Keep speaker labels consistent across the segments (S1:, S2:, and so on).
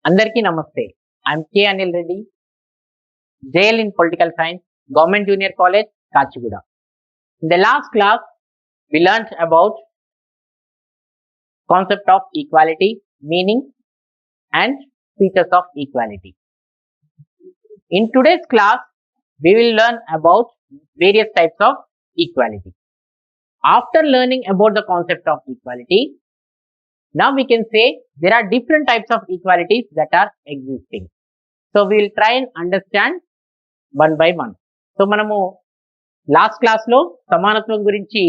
S1: అందరికీ నమస్తే. I'm K Anil Reddy, JL in Political Science, Government Junior College, Kachiguda. In the last class, we learnt about concept of equality, meaning and features of equality. In today's class, we will learn about various types of equality. After learning about the concept of equality, now we can say there are different types of equalities that are existing. So we will try and understand one by one. So మనము last క్లాస్లో సమానత్వం గురించి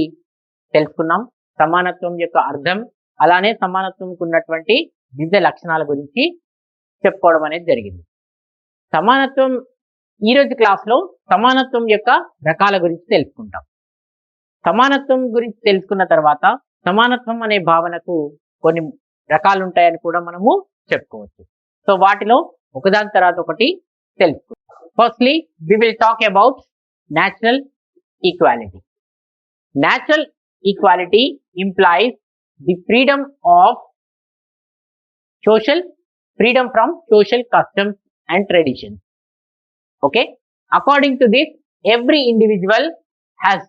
S1: తెలుసుకున్నాం. సమానత్వం యొక్క అర్థం, అలానే సమానత్వంకు ఉన్నటువంటి వివిధ లక్షణాల గురించి చెప్పుకోవడం అనేది జరిగింది. సమానత్వం ఈరోజు క్లాస్లో సమానత్వం యొక్క రకాల గురించి తెలుసుకుంటాం. సమానత్వం గురించి తెలుసుకున్న తర్వాత సమానత్వం అనే భావనకు కొన్ని రకాలు ఉంటాయని కూడా మనము చెప్పుకోవచ్చు. సో వాటిలో ఒకదాని తర్వాత ఒకటి తెలుసుకుందాం. Firstly we will talk about natural equality. Natural equality implies the freedom from social customs and traditions. Okay, according to this, every individual has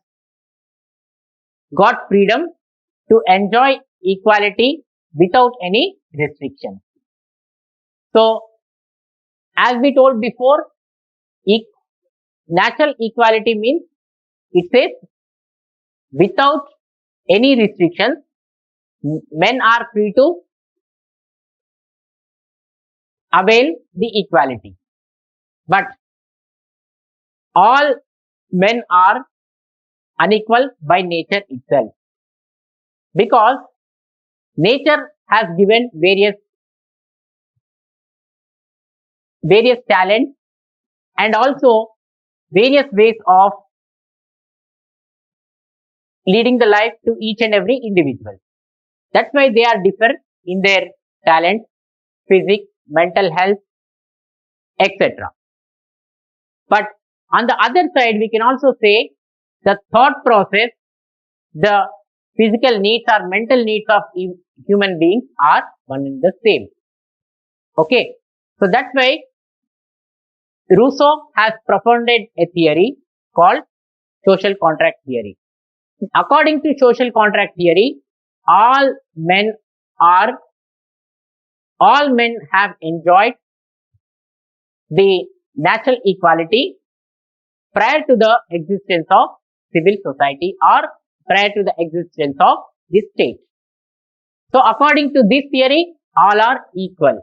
S1: got freedom to enjoy equality without any restriction. So as we told before, natural equality means it says without any restrictions, men are free to avail the equality. But all men are unequal by nature itself, because nature has given various talents and also various ways of leading the life to each and every individual. That's why they are different in their talent, physics, mental health, etc. But on the other side, we can also say the thought process, the physical needs or mental needs of human beings are one and the same. Okay, so that's why Rousseau has propounded a theory called social contract theory. According to social contract theory, all men have enjoyed the natural equality prior to the existence of civil society or prior to the existence of the state. So according to this theory, all are equal.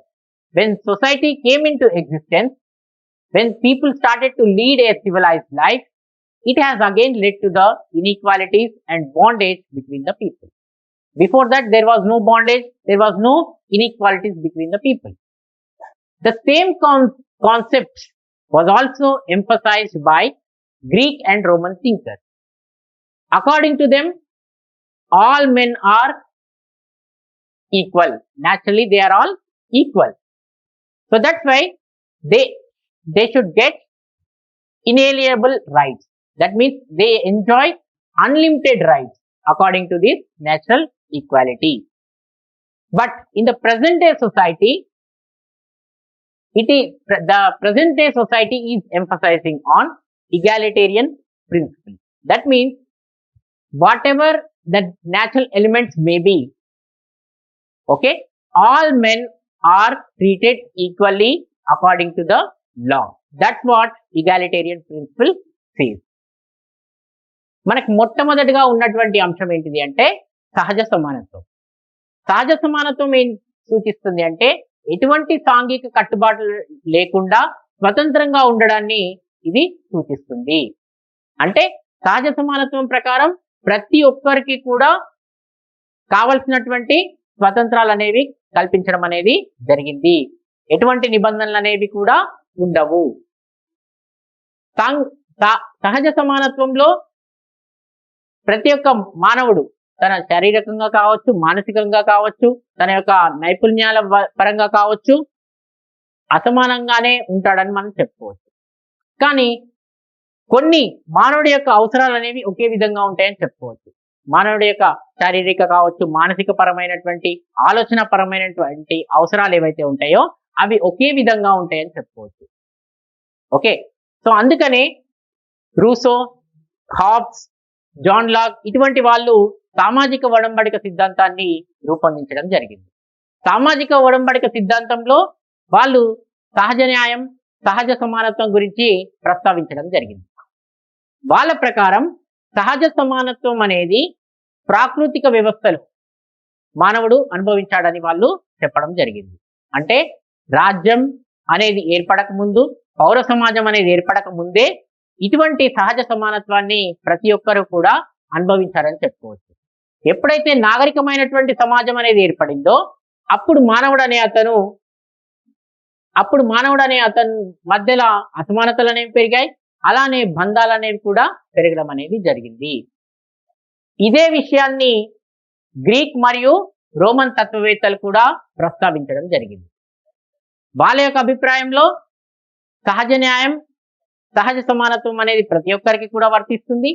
S1: When society came into existence, when people started to lead a civilized life, it has again led to the inequalities and bondage between the people. Before that, there was no bondage, there was no inequalities between the people. The same concept was also emphasized by Greek and Roman thinkers. According to them, all men are equal. Naturally, they are all equal. So that's why they should get inalienable rights. That means they enjoy unlimited rights according to this natural equality. But in the present day society, the present day society is emphasizing on egalitarian principle. That means whatever the natural elements may be, okay, all men are treated equally according to the law. That's what egalitarian principle says. మనకి మొట్టమొదటిగా ఉన్నటువంటి అంశం ఏంటిది అంటే సహజ సమానత్వం. సహజ సమానత్వం ఏం సూచిస్తుంది అంటే ఎటువంటి సాంఘిక కట్టుబాట్లు లేకుండా స్వతంత్రంగా ఉండడాన్ని ఇది సూచిస్తుంది. అంటే సహజ సమానత్వం ప్రకారం ప్రతి ఒక్కరికి కూడా కావలసినటువంటి స్వతంత్రాలు అనేవి కల్పించడం అనేది జరిగింది. ఎటువంటి నిబంధనలు అనేవి కూడా ఉండవు. సహజ సమానత్వంలో ప్రతి ఒక్క మానవుడు తన శారీరకంగా కావచ్చు, మానసికంగా కావచ్చు, తన యొక్క నైపుణ్యాల పరంగా కావచ్చు, అసమానంగానే ఉంటాడని మనం చెప్పుకోవచ్చు. కానీ కొన్ని మానవుడి యొక్క అవసరాలు అనేవి ఒకే విధంగా ఉంటాయని చెప్పుకోవచ్చు. మానవుడి యొక్క శారీరక కావచ్చు, మానసిక పరమైనటువంటి, ఆలోచన పరమైనటువంటి అవసరాలు ఏవైతే ఉంటాయో అవి ఒకే విధంగా ఉంటాయని చెప్పుకోవచ్చు. ఓకే, సో అందుకనే రూసో, హాబ్స్, జాన్ లాక్ ఇటువంటి వాళ్ళు సామాజిక ఒడంబడిక సిద్ధాంతాన్ని రూపొందించడం జరిగింది. సామాజిక ఒడంబడిక సిద్ధాంతంలో వాళ్ళు సహజ న్యాయం, సహజ సమానత్వం గురించి ప్రస్తావించడం జరిగింది. వాళ్ళ ప్రకారం సహజ సమానత్వం అనేది ప్రాకృతిక వ్యవస్థలు మానవుడు అనుభవించాడని వాళ్ళు చెప్పడం జరిగింది. అంటే రాజ్యం అనేది ఏర్పడక ముందు, పౌర సమాజం అనేది ఏర్పడక ముందే ఇటువంటి సహజ సమానత్వాన్ని ప్రతి ఒక్కరూ కూడా అనుభవించారని చెప్పుకోవచ్చు. ఎప్పుడైతే నాగరికమైనటువంటి సమాజం అనేది ఏర్పడిందో అప్పుడు మానవుడు అనే అతను మధ్యలో అసమానతలు అనేవి పెరిగాయి, అలానే బంధాలు అనేవి కూడా పెరగడం అనేది జరిగింది. ఇదే విషయాన్ని గ్రీక్ మరియు రోమన్ తత్వవేత్తలు కూడా ప్రస్తావించడం జరిగింది. వాళ్ళ యొక్క అభిప్రాయంలో సహజ న్యాయం, సహజ సమానత్వం అనేది ప్రతి ఒక్కరికి కూడా వర్తిస్తుంది.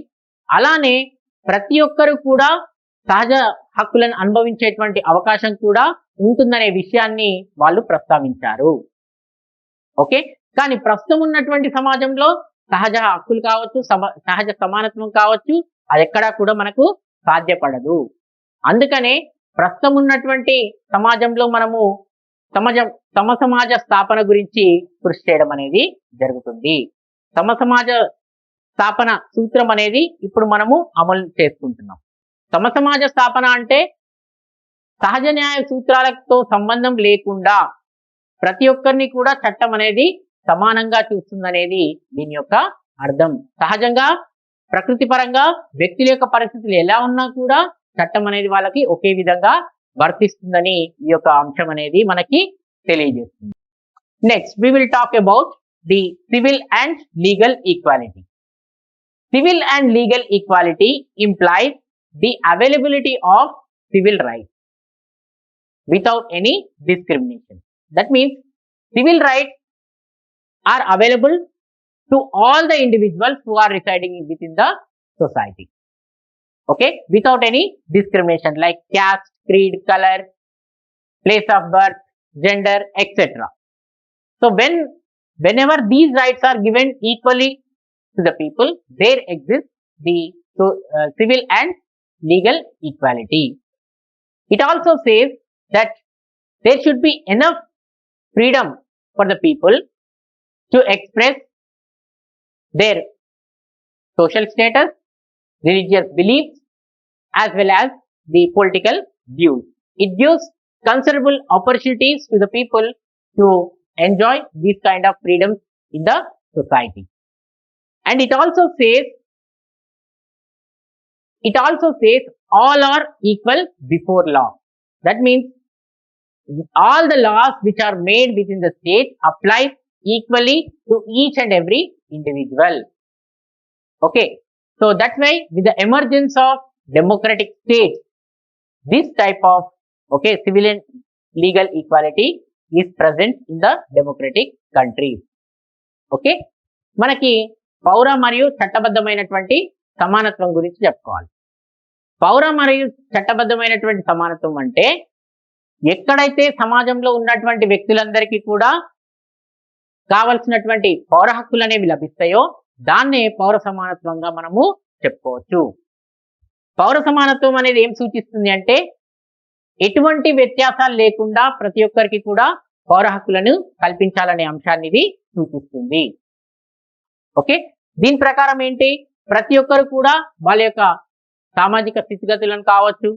S1: అలానే ప్రతి ఒక్కరు కూడా సహజ హక్కులను అనుభవించేటువంటి అవకాశం కూడా ఉంటుందనే విషయాన్ని వాళ్ళు ప్రస్తావించారు. ఓకే, కానీ ప్రస్తుతం ఉన్నటువంటి సమాజంలో సహజ హక్కులు కావచ్చు, సహజ సమానత్వం కావచ్చు, అది ఎక్కడా కూడా మనకు సాధ్యపడదు. అందుకనే ప్రస్తుతం ఉన్నటువంటి సమాజంలో మనము సమాజ స్థాపన గురించి కృషి చేయడం అనేది జరుగుతుంది. సమాజ స్థాపన సూత్రం అనేది ఇప్పుడు మనము అమలు చేసుకుంటున్నాం. సమాజ స్థాపన అంటే సహజ న్యాయ సూత్రాలతో సంబంధం లేకుండా ప్రతి ఒక్కరిని కూడా చట్టం అనేది సమానంగా చూస్తుందనేది దీని యొక్క అర్థం. సహజంగా ప్రకృతి పరంగా వ్యక్తుల యొక్క పరిస్థితులు ఎలా ఉన్నా కూడా చట్టం అనేది వాళ్ళకి ఒకే విధంగా వర్తిస్తుందని ఈ యొక్క అంశం అనేది మనకి తెలియజేస్తుంది. Next we will talk about the civil and legal equality. Civil and legal equality implies the availability of civil rights without any discrimination. That means civil rights are available to all the individuals who are residing within the society. Okay, without any discrimination like caste, creed, color, place of birth, gender, etc. So whenever these rights are given equally to the people, there exists the civil and legal equality. It also says that there should be enough freedom for the people to express their social status, religious beliefs, as well as the political views. It gives considerable opportunities to the people to enjoy these kind of freedoms in the society. And it also says all are equal before law. That means all the laws which are made within the state applies equally to each and every individual. Okay, so that's why with the emergence of democratic states, this type of civil and legal equality is present in the democratic countries. Okay, మనకి పౌర మరియు చట్టబద్ధమైనటువంటి సమానత్వం గురించి చెప్పుకోవాలి. పౌర మరియు చట్టబద్ధమైనటువంటి సమానత్వం అంటే ఎక్కడైతే సమాజంలో ఉన్నటువంటి వ్యక్తులందరికీ కూడా కావలసినటువంటి పౌర హక్కులు అనేవి లభిస్తాయో దాన్నే పౌర సమానత్వంగా మనము చెప్పుకోవచ్చు. పౌర సమానత్వం అనేది ఏం సూచిస్తుంది అంటే ఎటువంటి వ్యత్యాసాలు లేకుండా ప్రతి ఒక్కరికి కూడా పౌర హక్కులను కల్పించాలనే అంశాన్ని ఇది సూచిస్తుంది. ఓకే, దీని ప్రకారం ఏంటి, ప్రతి ఒక్కరు కూడా వాళ్ళ యొక్క సామాజిక స్థితిగతులను కావచ్చు,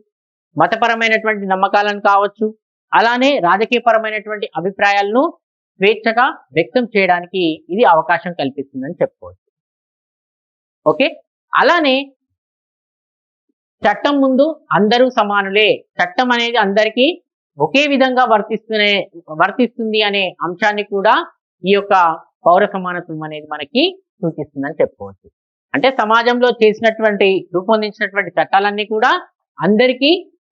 S1: మతపరమైనటువంటి నమ్మకాలను కావచ్చు, అలానే రాజకీయపరమైనటువంటి అభిప్రాయాలను స్వేచ్ఛగా వ్యక్తం చేయడానికి ఇది అవకాశం కల్పిస్తుందని చెప్పుకోవచ్చు. ఓకే, అలానే చట్టం ముందు అందరూ సమానులే, చట్టం అనేది అందరికీ ఒకే విధంగా వర్తిస్తుంది అనే అంశాన్ని కూడా ఈ యొక్క పౌర సమానత్వం అనేది మనకి సూచిస్తుందని చెప్పుకోవచ్చు. అంటే సమాజంలో రూపొందించినటువంటి చట్టాలన్నీ కూడా అందరికీ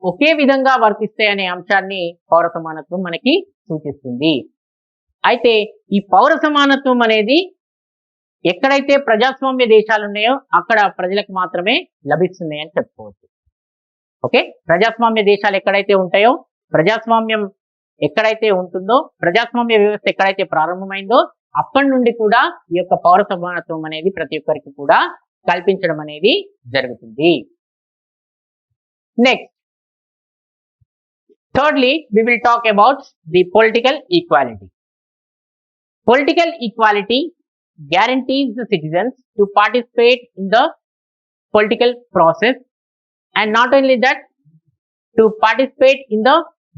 S1: ఒకే విధంగా వర్తిస్తాయి అనే అంశాన్ని పౌర సమానత్వం మనకి సూచిస్తుంది. అయితే ఈ పౌర సమానత్వం అనేది ఎక్కడైతే ప్రజాస్వామ్య దేశాలు ఉన్నాయో అక్కడ ప్రజలకు మాత్రమే లభిస్తున్నాయి అని చెప్పుకోవచ్చు. ఓకే, ప్రజాస్వామ్య దేశాలు ఎక్కడైతే ఉంటాయో, ప్రజాస్వామ్యం ఎక్కడైతే ఉంటుందో, ప్రజాస్వామ్య వ్యవస్థ ఎక్కడైతే ప్రారంభమైందో అప్పటి నుండి కూడా ఈ యొక్క పౌర సమానత్వం అనేది ప్రతి ఒక్కరికి కూడా కల్పించడం అనేది జరుగుతుంది. Next, thirdly, we will talk about the political equality. Political equality guarantees the citizens to participate in the political process, and not only that, to participate in the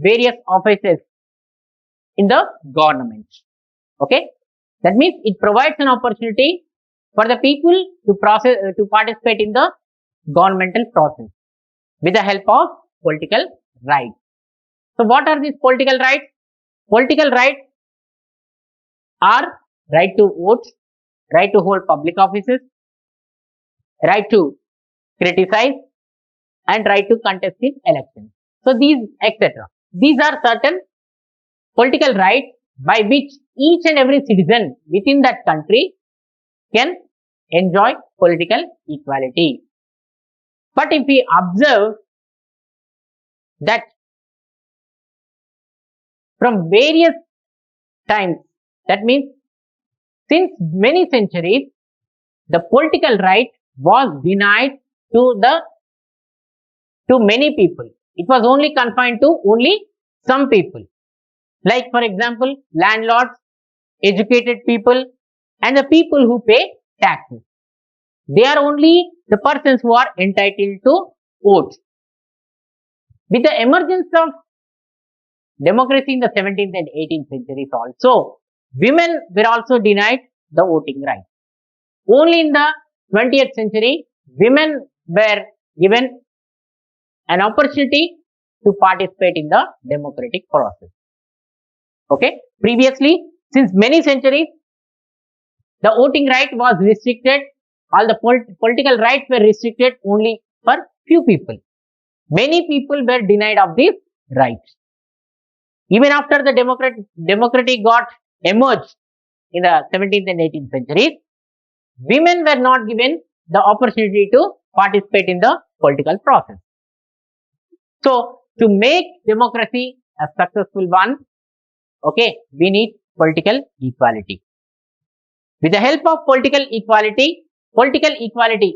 S1: various offices in the government. Okay, that means it provides an opportunity for the people to participate in the governmental process with the help of political rights. So what are these political rights? Political rights are right to vote, right to hold public offices, right to criticize, and right to contest in elections. So these etc. These are certain political rights by which each and every citizen within that country can enjoy political equality. But if we observe that from various times, that means since many centuries, the political right was denied to many people. It was only confined to only some people. Like for example, landlords, educated people, and the people who pay taxes. They are only the persons who are entitled to vote. With the emergence of democracy in the 17th and 18th centuries also, women were also denied the voting right. Only in the 20th century, women were given an opportunity to participate in the democratic process. Okay, previously, since many centuries, the voting right was restricted. All the political rights were restricted only for few people. Many people were denied of these rights. Even after the democracy got emerged in the 17th and 18th centuries, women were not given the opportunity to participate in the political process. So, to make democracy a successful one, okay, we need political equality. With the help of political equality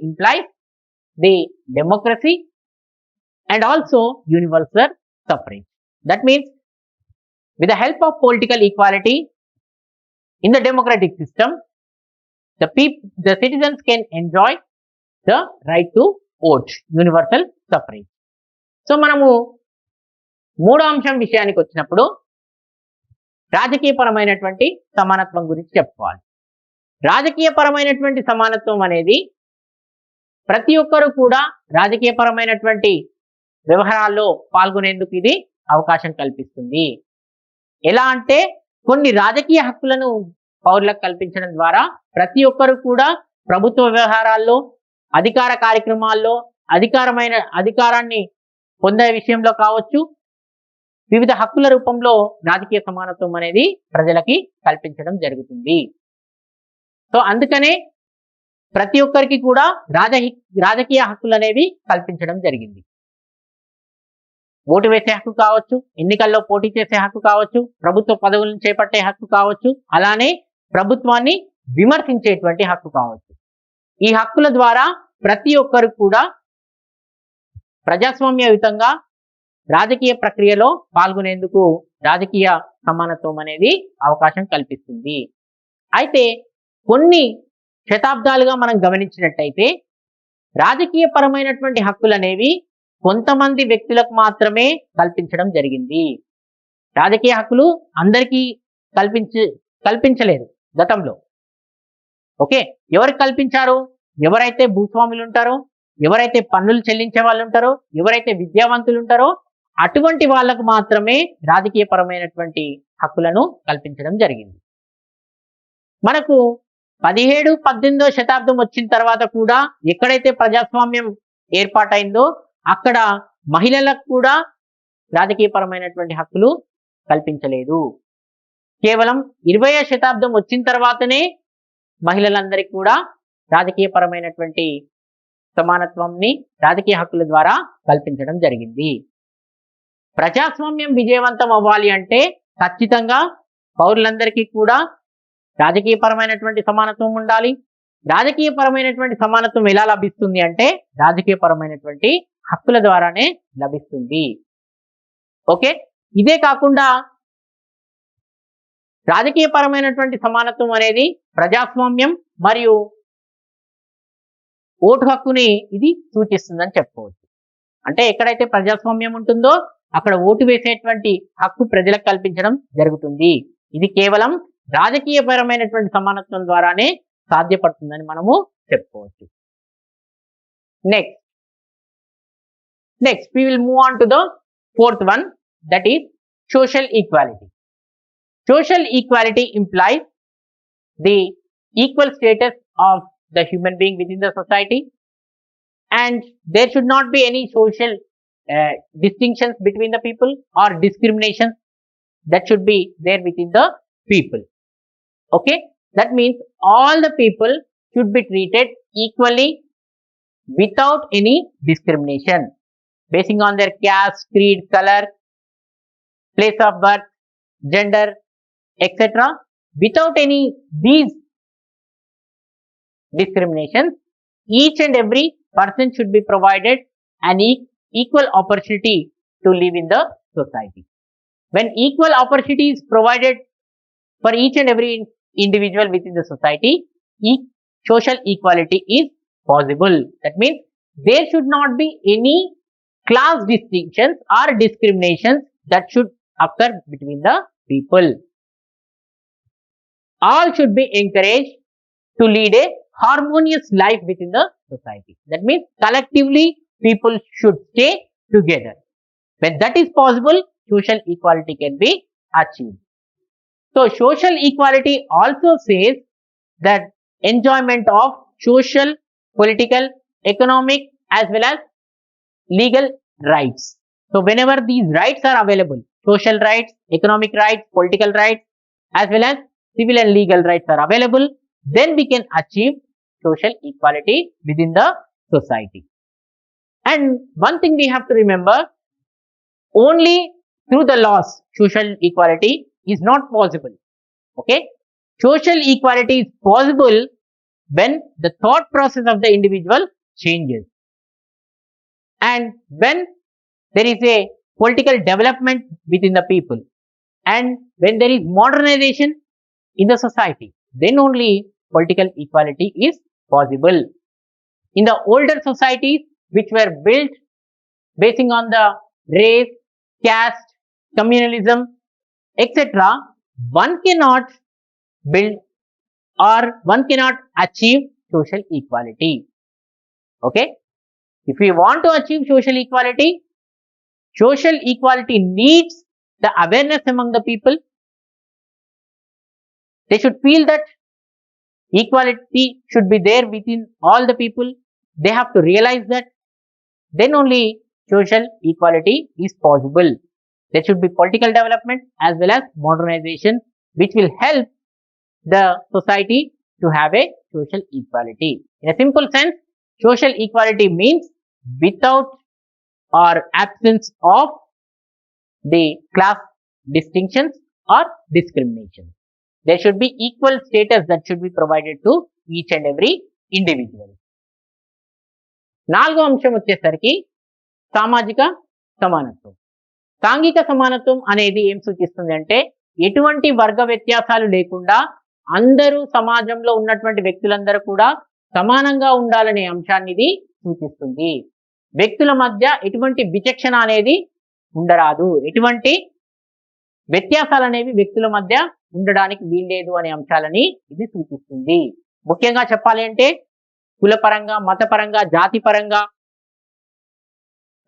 S1: implies the democracy and also universal suffrage. That means, with the help of political equality in the democratic system, the citizens can enjoy the right to vote, universal suffrage. So మనము మూడో అంశం విషయానికి వచ్చినప్పుడు రాజకీయపరమైనటువంటి సమానత్వం గురించి చెప్పుకోవాలి. రాజకీయపరమైనటువంటి సమానత్వం అనేది ప్రతి ఒక్కరు కూడా రాజకీయపరమైనటువంటి వ్యవహారాల్లో పాల్గొనేందుకు ఇది అవకాశం కల్పిస్తుంది. ఎలా అంటే, కొన్ని రాజకీయ హక్కులను పౌరులకు కల్పించడం ద్వారా ప్రతి ఒక్కరు కూడా ప్రభుత్వ వ్యవహారాల్లో, అధికార కార్యక్రమాల్లో, అధికారాన్ని పొందే విషయంలో కావచ్చు, వివిధ హక్కుల రూపంలో రాజకీయ సమానత్వం అనేది ప్రజలకి కల్పించడం జరుగుతుంది. సో అందుకనే ప్రతి ఒక్కరికి కూడా రాజకీయ హక్కులు అనేవి కల్పించడం జరిగింది. ఓటు వేసే హక్కు కావచ్చు, ఎన్నికల్లో పోటీ చేసే హక్కు కావచ్చు, ప్రభుత్వ పదవులను చేపట్టే హక్కు కావచ్చు, అలానే ప్రభుత్వాన్ని విమర్శించేటువంటి హక్కు కావచ్చు. ఈ హక్కుల ద్వారా ప్రతి ఒక్కరు కూడా ప్రజాస్వామ్యయుతంగా రాజకీయ ప్రక్రియలో పాల్గొనేందుకు రాజకీయ సమానత్వం అనేది అవకాశం కల్పిస్తుంది. అయితే కొన్ని శతాబ్దాలుగా మనం గమనించినట్టయితే రాజకీయ పరమైనటువంటి హక్కులు అనేవి కొంతమంది వ్యక్తులకు మాత్రమే కల్పించడం జరిగింది. రాజకీయ హక్కులు అందరికీ కల్పించలేదు గతంలో. ఓకే, ఎవరికి కల్పించారు? ఎవరైతే భూస్వాములు ఉంటారో, ఎవరైతే పన్నులు చెల్లించే వాళ్ళు ఉంటారో, ఎవరైతే విద్యావంతులు ఉంటారో అటువంటి వాళ్ళకు మాత్రమే రాజకీయ పరమైనటువంటి హక్కులను కల్పించడం జరిగింది. మనకు 17, 18వ శతాబ్దం వచ్చిన తర్వాత కూడా ఎక్కడైతే ప్రజాస్వామ్యం ఏర్పాటైందో అక్కడ మహిళలకు కూడా రాజకీయ పరమైనటువంటి హక్కులు కల్పించలేదు. కేవలం 20వ శతాబ్దం వచ్చిన తర్వాతనే మహిళలందరికీ కూడా రాజకీయ పరమైనటువంటి సమానత్వాన్ని రాజకీయ హక్కుల ద్వారా కల్పించడం జరిగింది. ప్రజాస్వామ్యం విజయవంతం అవ్వాలి అంటే ఖచ్చితంగా పౌరులందరికీ కూడా రాజకీయపరమైనటువంటి సమానత్వం ఉండాలి. రాజకీయపరమైనటువంటి సమానత్వం ఎలా లభిస్తుంది అంటే రాజకీయపరమైనటువంటి హక్కుల ద్వారానే లభిస్తుంది. ఓకే, ఇదే కాకుండా రాజకీయపరమైనటువంటి సమానత్వం అనేది ప్రజాస్వామ్యం మరియు ఓటు హక్కుని ఇది సూచిస్తుందని చెప్పుకోవచ్చు. అంటే ఎక్కడైతే ప్రజాస్వామ్యం ఉంటుందో అక్కడ ఓటు వేసేటువంటి హక్కు ప్రజలకు కల్పించడం జరుగుతుంది. ఇది కేవలం రాజకీయపరమైనటువంటి సమానత్వం ద్వారానే సాధ్యపడుతుందని మనము చెప్పుకోవచ్చు. Next we will move on to the fourth one, that is social equality. Social equality implies the equal status of the human being within the society, and there should not be any social distinctions between the people or discrimination that should be there within the people. Okay, that means all the people should be treated equally without any discrimination basing on their caste, creed, color, place of birth, gender, etc. Without any these discriminations, each and every person should be provided an equal opportunity to live in the society. When equal opportunity is provided for each and every individual within the society, social equality is possible. That means there should not be any class distinctions or discriminations that should occur between the people. All should be encouraged to lead a harmonious life within the society. That means collectively people should stay together. When that is possible, social equality can be achieved. So social equality also says that enjoyment of social, political, economic as well as legal rights. So whenever these rights are available, social rights, economic rights, political rights as well as civil and legal rights are available, then we can achieve social equality within the society. And one thing we have to remember, only through the laws social equality is not possible. Okay, social equality is possible when the thought process of the individual changes, and when there is a political development within the people, and when there is modernization in the society, then only political equality is possible. In the older societies which were built basing on the race, caste, communalism, etc., one cannot build or one cannot achieve social equality. Okay, if we want to achieve social equality needs the awareness among the people. They should feel that equality should be there within all the people. They have to realize that. Then only social equality is possible. There should be political development as well as modernization, which will help the society to have a social equality. In a simple sense, social equality means without or absence of the class distinctions or discrimination. There should be equal status that should be provided to each and every individual. నాలుగో అంశం వచ్చేసరికి సామాజిక సమానత్వం. సాంఘిక సమానత్వం అనేది ఏం సూచిస్తుంది అంటే ఎటువంటి వర్గ వ్యత్యాసాలు లేకుండా అందరూ సమాజంలో ఉన్నటువంటి వ్యక్తులందరూ కూడా సమానంగా ఉండాలనే అంశాన్ని ఇది సూచిస్తుంది. వ్యక్తుల మధ్య ఎటువంటి విచక్షణ అనేది ఉండరాదు, ఎటువంటి వ్యత్యాసాలు అనేవి వ్యక్తుల మధ్య ఉండడానికి వీల్లేదు అనే అంశాలని ఇది సూచిస్తుంది. ముఖ్యంగా చెప్పాలి అంటే కులపరంగా, మతపరంగా, జాతిపరంగా,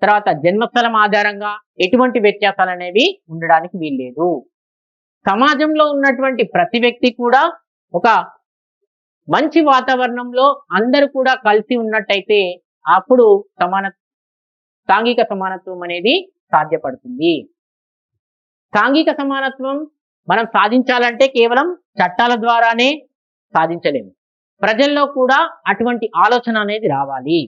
S1: తర్వాత జన్మస్థలం ఆధారంగా ఎటువంటి వ్యత్యాసాలు అనేవి ఉండడానికి వీల్లేదు. సమాజంలో ఉన్నటువంటి ప్రతి వ్యక్తి కూడా ఒక మంచి వాతావరణంలో అందరూ కూడా కలిసి ఉన్నట్టయితే అప్పుడు సాంఘిక సమానత్వం అనేది సాధ్యపడుతుంది. సాంఘిక సమానత్వం మనం సాధించాలంటే కేవలం చట్టాల ద్వారానే సాధించలేము. ప్రజల్లో కూడా అటువంటి ఆలోచన అనేది రావాలి.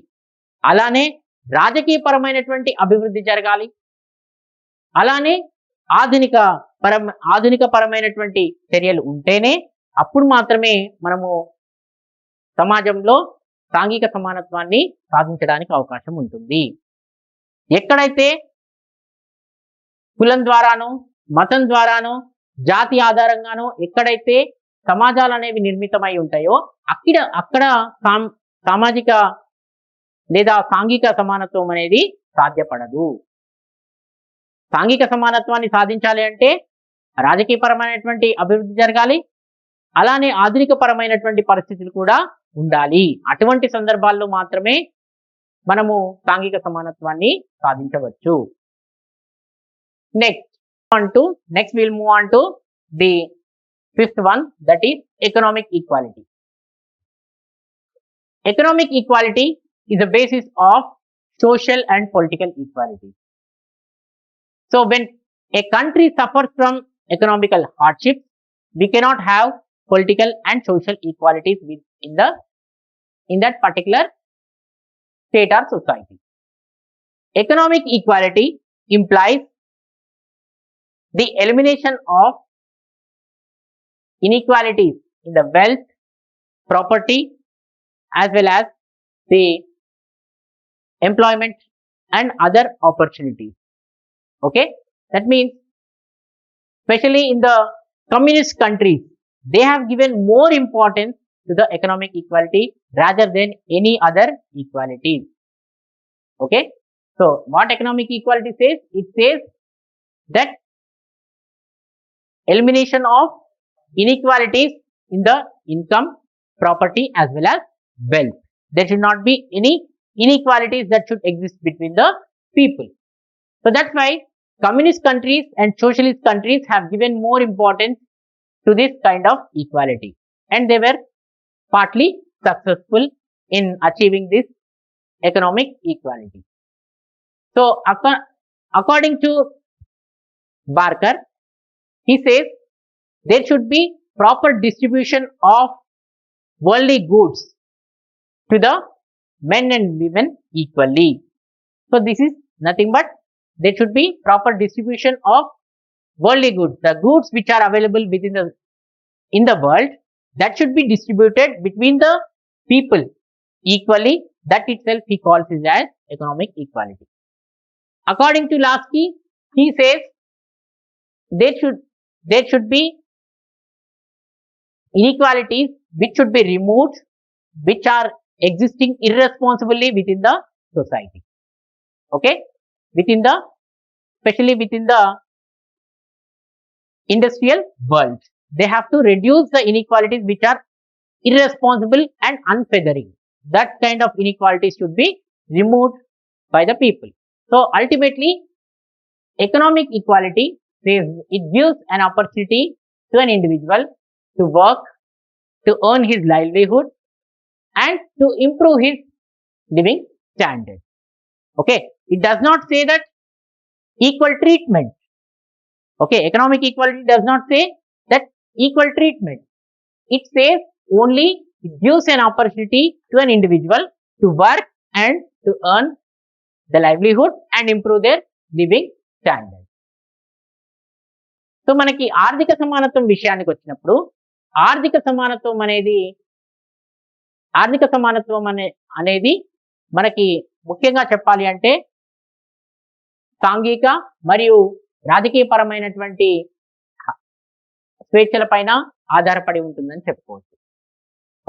S1: అలానే రాజకీయపరమైనటువంటి అభివృద్ధి జరగాలి. అలానే ఆధునిక పరమైనటువంటి చర్యలు ఉంటేనే అప్పుడు మాత్రమే మనము సమాజంలో సాంఘిక సమానత్వాన్ని సాధించడానికి అవకాశం ఉంటుంది. ఎక్కడైతే కులం ద్వారానో, మతం ద్వారానో, జాతి ఆధారంగానో ఎక్కడైతే సమాజాలు అనేవి నిర్మితమై ఉంటాయో అక్కడ సామాజిక లేదా సాంఘిక సమానత్వం అనేది సాధ్యపడదు. సాంఘిక సమానత్వాన్ని సాధించాలి అంటే రాజకీయపరమైనటువంటి అభివృద్ధి జరగాలి, అలానే ఆధునిక పరమైనటువంటి పరిస్థితులు కూడా ఉండాలి. అటువంటి సందర్భాల్లో మాత్రమే మనము సాంఘిక సమానత్వాన్ని సాధించవచ్చు. Next we'll move on to the fifth one, that is economic equality. Economic equality is the basis of social and political equality. So when a country suffers from economical hardship, we cannot have political and social equalities in that particular state or society. Economic equality implies the elimination of inequalities in the wealth, property, as well as the employment and other opportunities. Okay, that means especially in the communist countries, they have given more importance to the economic equality rather than any other equalities. Okay, so what economic equality says? It says that elimination of inequalities in the income, property, as well as wealth. There should not be any inequalities that should exist between the people. So that's why communist countries and socialist countries have given more importance to this kind of equality, and they were partly successful in achieving this economic equality. So according to Barker, he says there should be proper distribution of worldly goods to the men and women equally. So this is nothing but there should be proper distribution of worldly goods, the goods which are available in the world, that should be distributed between the people equally. That itself he calls it as economic equality. According to Lasky, he says there should be inequalities which should be removed, which are existing irresponsibly within the society. Okay, especially within the industrial world, they have to reduce the inequalities which are irresponsible and unfeathering. That kind of inequalities should be removed by the people. So ultimately, economic equality says it gives an opportunity to an individual to work, to earn his livelihood, and to improve his living standard. Okay, it does not say that equal treatment. Okay, economic equality does not say that equal treatment. It says only it gives an opportunity to an individual to work and to earn the livelihood and improve their living standard. So మనకి ఆర్థిక సమానత్వం విషయానికి వచ్చినప్పుడు ఆర్థిక సమానత్వం అనేది మనకి ముఖ్యంగా చెప్పాలి అంటే సాంఘిక మరియు రాజకీయ పరమైనటువంటి స్వేచ్ఛల పైన ఆధారపడి ఉంటుందని చెప్పుకోవచ్చు.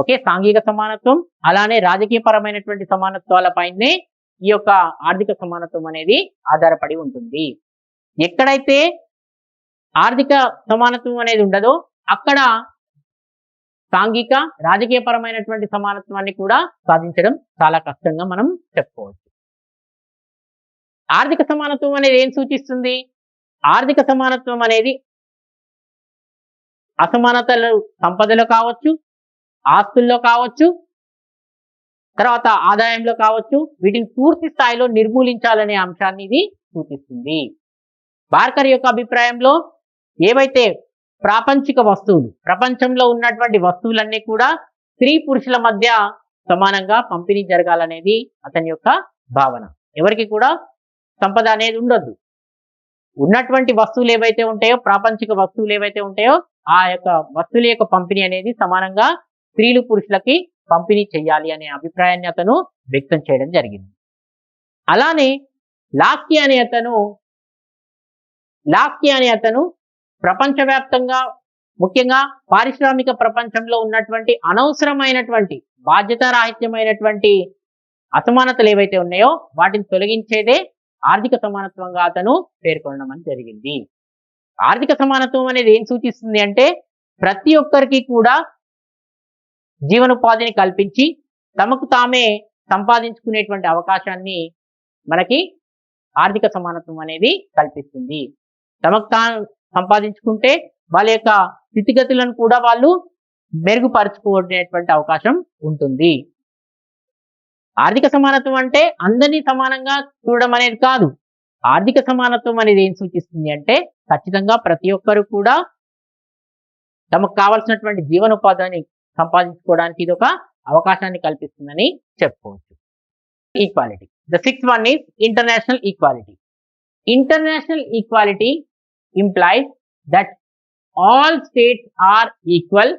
S1: ఓకే, సాంఘిక సమానత్వం అలానే రాజకీయ పరమైనటువంటి సమానత్వాలపైనే ఈ యొక్క ఆర్థిక సమానత్వం అనేది ఆధారపడి ఉంటుంది. ఎక్కడైతే ఆర్థిక సమానత్వం అనేది ఉండదో అక్కడ సాంఘిక రాజకీయ పరమైనటువంటి సమానత్వాన్ని కూడా సాధించడం చాలా కష్టంగా మనం చెప్పుకోవచ్చు. ఆర్థిక సమానత్వం అనేది ఏం సూచిస్తుంది? ఆర్థిక సమానత్వం అనేది అసమానతలు సంపదలో కావచ్చు, ఆస్తుల్లో కావచ్చు, తర్వాత ఆదాయంలో కావచ్చు, వీటిని పూర్తి స్థాయిలో నిర్మూలించాలనే అంశాన్ని ఇది సూచిస్తుంది. బార్కర్ యొక్క అభిప్రాయంలో ఏవైతే ప్రాపంచిక వస్తువులు, ప్రపంచంలో ఉన్నటువంటి వస్తువులన్నీ కూడా స్త్రీ పురుషుల మధ్య సమానంగా పంపిణీ జరగాలనేది అతని యొక్క భావన. ఎవరికి కూడా సంపద అనేది ఉండొద్దు. ఉన్నటువంటి వస్తువులు ఏవైతే ఉంటాయో, ప్రాపంచిక వస్తువులు ఏవైతే ఉంటాయో ఆ యొక్క వస్తువుల యొక్క పంపిణీ అనేది సమానంగా స్త్రీలు పురుషులకి పంపిణీ చేయాలి అనే అభిప్రాయాన్ని అతను వ్యక్తం చేయడం జరిగింది. అలానే లాస్కీ అనే అతను ప్రపంచవ్యాప్తంగా ముఖ్యంగా పారిశ్రామిక ప్రపంచంలో ఉన్నటువంటి అనవసరమైనటువంటి బాధ్యతారాహిత్యమైనటువంటి అసమానతలు ఏవైతే ఉన్నాయో వాటిని తొలగించేదే ఆర్థిక సమానత్వంగా అతను పేర్కొనడం జరిగింది. ఆర్థిక సమానత్వం అనేది ఏం సూచిస్తుంది అంటే ప్రతి ఒక్కరికి కూడా జీవనోపాధిని కల్పించి తమకు తామే సంపాదించుకునేటువంటి అవకాశాన్ని మనకి ఆర్థిక సమానత్వం అనేది కల్పిస్తుంది. తమకు తాను సంపాదించుకుంటే వాళ్ళ యొక్క స్థితిగతులను కూడా వాళ్ళు మెరుగుపరుచుకునేటువంటి అవకాశం ఉంటుంది. ఆర్థిక సమానత్వం అంటే అందరినీ సమానంగా చూడడం అనేది కాదు. ఆర్థిక సమానత్వం అనేది ఏం సూచిస్తుంది అంటే ఖచ్చితంగా ప్రతి ఒక్కరు కూడా తమకు కావాల్సినటువంటి జీవనోపాధిని సంపాదించుకోవడానికి ఇది ఒక అవకాశాన్ని కల్పిస్తుందని చెప్పుకోవచ్చు. Equality. The sixth one is international equality. International equality implies that all states are equal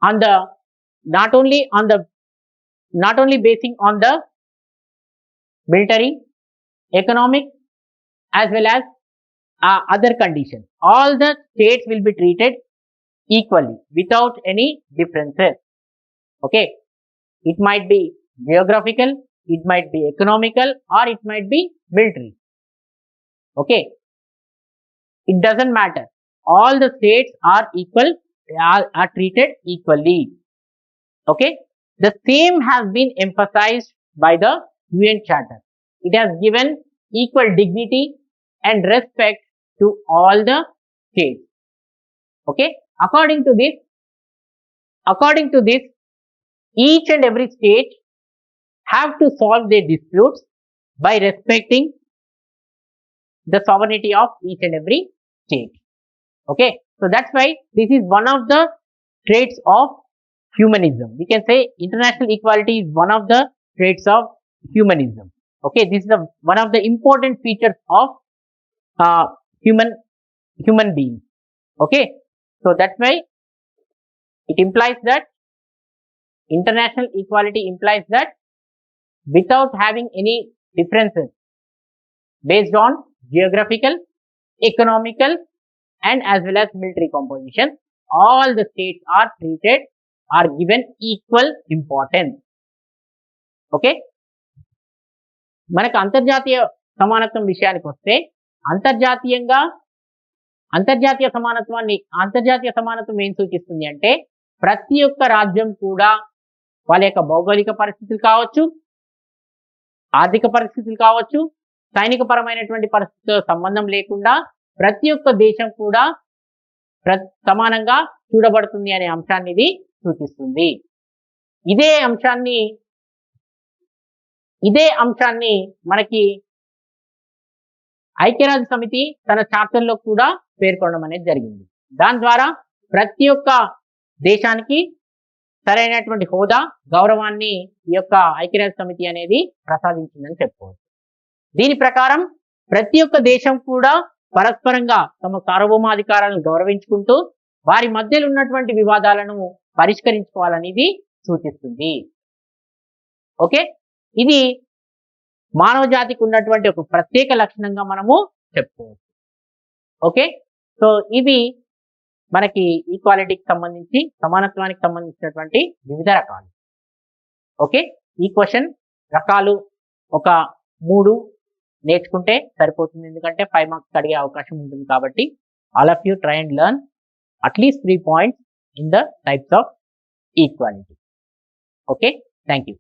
S1: on the not only basing on the military, economic as well as other conditions. All the states will be treated equally without any differences. Okay, it might be geographical, it might be economical, or it might be military. Okay, it doesn't matter. All the states are equal, are treated equally. Okay, the same has been emphasized by the UN Charter. It has given equal dignity and respect to all the states. Okay, according to this, each and every state have to solve their disputes by respecting the sovereignty of each and every state. Okay, so that's why this is one of the traits of humanism. We can say international equality is one of the traits of humanism. Okay, this is one of the important features of human beings. Okay, so that's why it implies that international equality implies that without having any differences based on geographical, economical and as well as military composition, all the states are given equal importance. Okay, మనకు అంతర్జాతీయ సమానత్వం విషయానికి వస్తే అంతర్జాతీయ సమానత్వం ఏం సూచిస్తుంది అంటే ప్రతి ఒక్క రాజ్యం కూడా వాళ్ళ యొక్క భౌగోళిక పరిస్థితులు కావచ్చు, ఆర్థిక పరిస్థితులు కావచ్చు, సైనిక పరమైనటువంటి పరిస్థితులతో సంబంధం లేకుండా ప్రతి ఒక్క దేశం కూడా సమానంగా చూడబడుతుంది అనే అంశాన్ని ఇది సూచిస్తుంది. ఇదే అంశాన్ని మనకి ఐక్యరాజ్య సమితి తన చార్టర్లో కూడా పేర్కొనడం అనేది జరిగింది. దాని ద్వారా ప్రతి ఒక్క దేశానికి సరైనటువంటి హోదా, గౌరవాన్ని ఈ యొక్క ఐక్యరాజ్య సమితి అనేది ప్రసాదించిందని చెప్పుకోవచ్చు. దీని ప్రకారం ప్రతి ఒక్క దేశం కూడా పరస్పరంగా తమ సార్వభౌమాధికారాలను గౌరవించుకుంటూ వారి మధ్యలో ఉన్నటువంటి వివాదాలను పరిష్కరించుకోవాలనేది సూచిస్తుంది. ఓకే, ఇది మానవ జాతికి ఉన్నటువంటి ఒక ప్రత్యేక లక్షణంగా మనము చెప్పుకోవచ్చు. ఓకే, సో ఇవి మనకి ఈక్వాలిటీకి సంబంధించి, సమానత్వానికి సంబంధించినటువంటి వివిధ రకాలు. ఓకే, ఈ క్వశ్చన్ రకాలు ఒక 3 నేర్చుకుంటే సరిపోతుంది, ఎందుకంటే 5 మార్క్స్ అడిగే అవకాశం ఉంటుంది. కాబట్టి all of you try and learn at least 3 points in the types of equality. Okay, thank you.